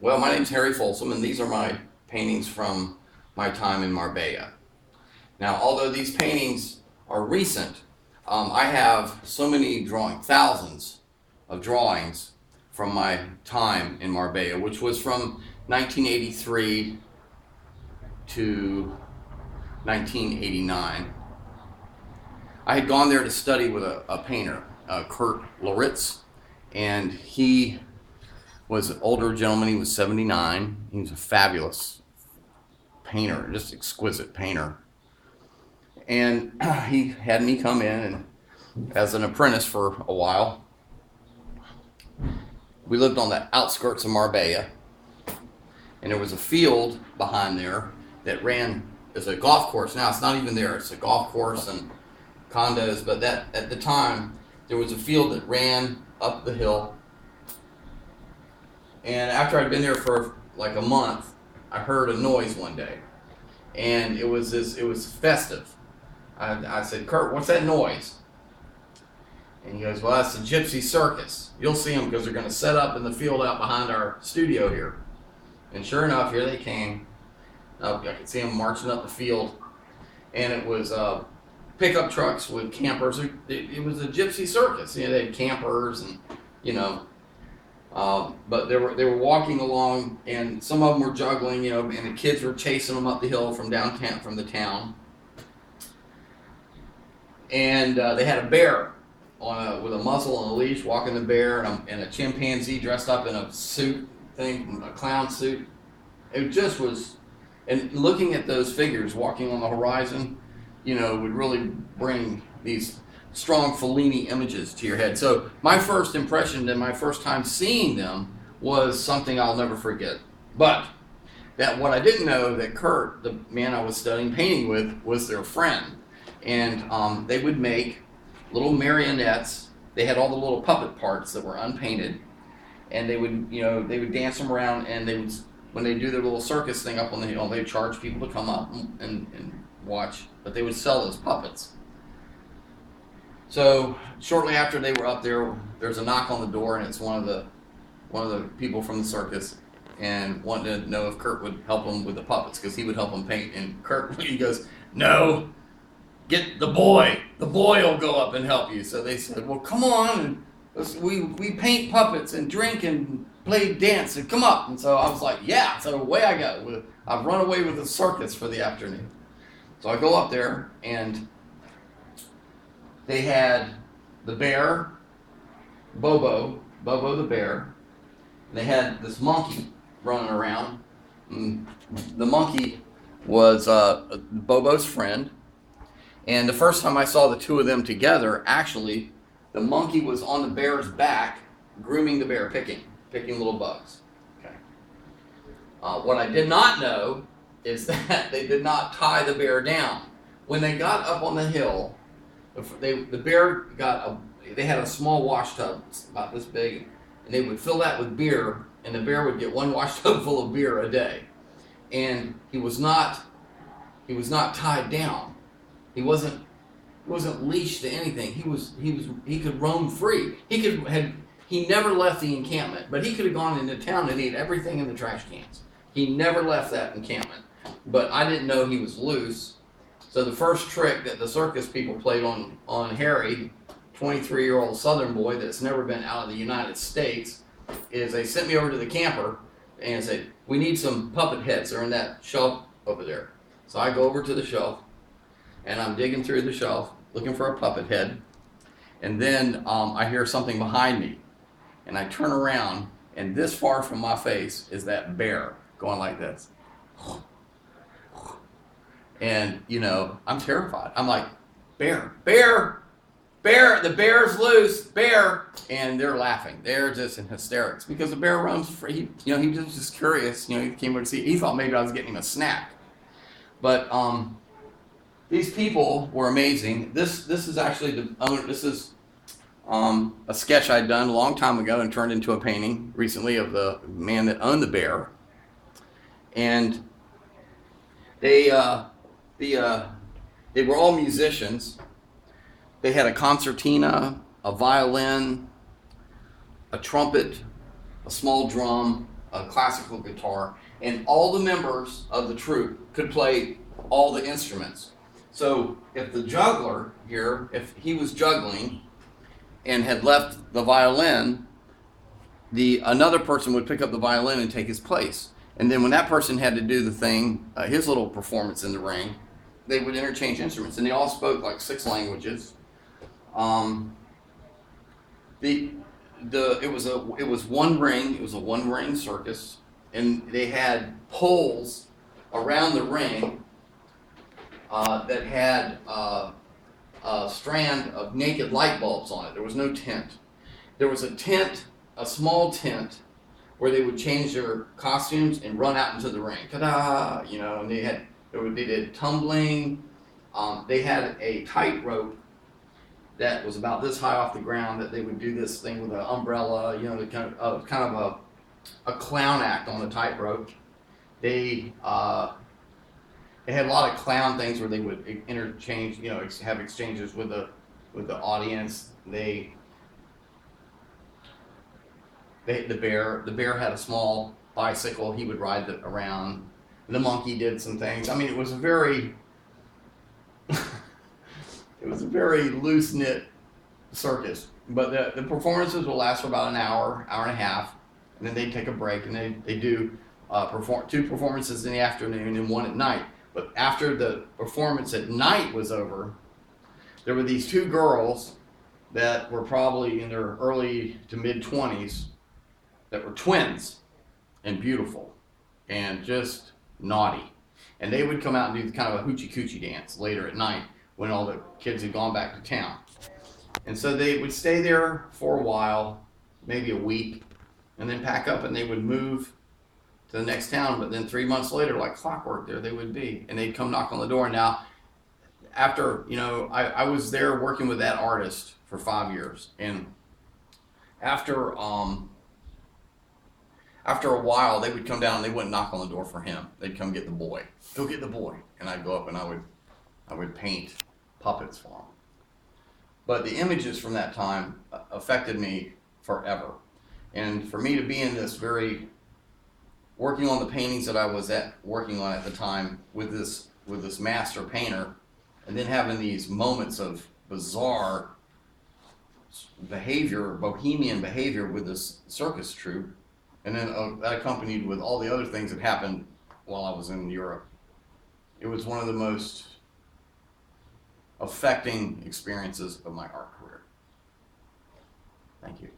Well, my name's Harry Folsom, and these are my paintings from my time in Marbella. Now, although these paintings are recent, I have so many drawings, thousands of drawings from my time in Marbella, which was from 1983 to 1989. I had gone there to study with a painter, Kurt Loritz, and he was an older gentleman. He was 79. He was a fabulous painter, just exquisite painter. And he had me come in and as an apprentice for a while. We lived on the outskirts of Marbella, and there was a field behind there that ran as a golf course. Now it's not even there. It's a golf course and condos, but that at the time there was a field that ran up the hill. And after I'd been there for like a month, I heard a noise one day, and it was festive. I said, "Kurt, what's that noise?" And he goes, "Well, that's the Gypsy Circus. You'll see them because they're going to set up in the field out behind our studio here." And sure enough, here they came. I could see them marching up the field, and it was pickup trucks with campers. It was a Gypsy Circus. They had campers and but they were walking along, and some of them were juggling, and the kids were chasing them up the hill from downtown, from the town. And they had a bear with a muzzle and a leash walking the bear, and a chimpanzee dressed up in a suit thing, a clown suit. It just was, and looking at those figures walking on the horizon, would really bring these strong Fellini images to your head. So my first impression and my first time seeing them was something I'll never forget. But that what I didn't know, that Kurt, the man I was studying painting with, was their friend. And they would make little marionettes. They had all the little puppet parts that were unpainted, and they would dance them around, and they would, when they do their little circus thing up on the hill, they'd charge people to come up and watch, but they would sell those puppets. So shortly after they were up there, there's a knock on the door, and it's one of the people from the circus, and wanted to know if Kurt would help him with the puppets, because he would help him paint. And Kurt, he goes, "No, get the boy. The boy will go up and help you." So they said, "Well, come on, we paint puppets and drink and play dance, and come up." And so I was like, "Yeah." So away I go. I've run away with the circus for the afternoon. So I go up there, and they had the bear, Bobo the bear, and they had this monkey running around. And the monkey was Bobo's friend. And the first time I saw the two of them together, actually, the monkey was on the bear's back, grooming the bear, picking little bugs. Okay. What I did not know is that they did not tie the bear down. When they got up on the hill, the bear they had a small wash tub about this big, and they would fill that with beer, and the bear would get one wash tub full of beer a day. And he was not tied down. He wasn't leashed to anything. He could roam free. He never left the encampment, but he could have gone into town and ate everything in the trash cans. He never left that encampment. But I didn't know he was loose. So the first trick that the circus people played on Harry, 23-year-old Southern boy that's never been out of the United States, is they sent me over to the camper and said, "We need some puppet heads. They're in that shelf over there." So I go over to the shelf, and I'm digging through the shelf looking for a puppet head. And then I hear something behind me, and I turn around, and this far from my face is that bear going like this. And, I'm terrified. I'm like, "Bear, the bear's loose, bear." And they're laughing. They're just in hysterics because the bear roams free. He was just curious. He came over to see. He thought maybe I was getting him a snack. But these people were amazing. This is actually a sketch I'd done a long time ago and turned into a painting recently of the man that owned the bear. And they were all musicians. They had a concertina, a violin, a trumpet, a small drum, a classical guitar, and all the members of the troupe could play all the instruments. So if the juggler here, if he was juggling and had left the violin, another person would pick up the violin and take his place. And then when that person had to do the thing, his little performance in the ring, they would interchange instruments, and they all spoke like 6 languages. It was one ring. It was a one-ring circus, and they had poles around the ring that had a strand of naked light bulbs on it. There was no tent. There was a tent, a small tent, where they would change their costumes and run out into the ring. Ta-da! You know, and they did tumbling. They had a tightrope that was about this high off the ground that they would do this thing with an umbrella. You know, kind of a clown act on the tightrope. They had a lot of clown things where they would interchange, you know, have exchanges with the audience. The bear had a small bicycle. He would ride around. The monkey did some things. I mean, it was a very loose knit circus. But the performances will last for about an hour, hour and a half, and then they take a break, and they do 2 performances in the afternoon and 1 at night. But after the performance at night was over, there were these 2 girls that were probably in their early to mid 20s that were twins and beautiful and just naughty. And they would come out and do kind of a hoochie coochie dance later at night when all the kids had gone back to town. And so they would stay there for a while, maybe a week, and then pack up and they would move to the next town. But then 3 months later, like clockwork, there they would be. And they'd come knock on the door. Now, after, you know, I was there working with that artist for 5 years. And after a while, they would come down and they wouldn't knock on the door for him. They'd come get the boy. Go get the boy. And I'd go up and I would paint puppets for him. But the images from that time affected me forever. And for me to be in this working on the paintings that I was working on at the time with this master painter, and then having these moments of bizarre behavior, bohemian behavior with this circus troupe, and then that accompanied with all the other things that happened while I was in Europe. It was one of the most affecting experiences of my art career. Thank you.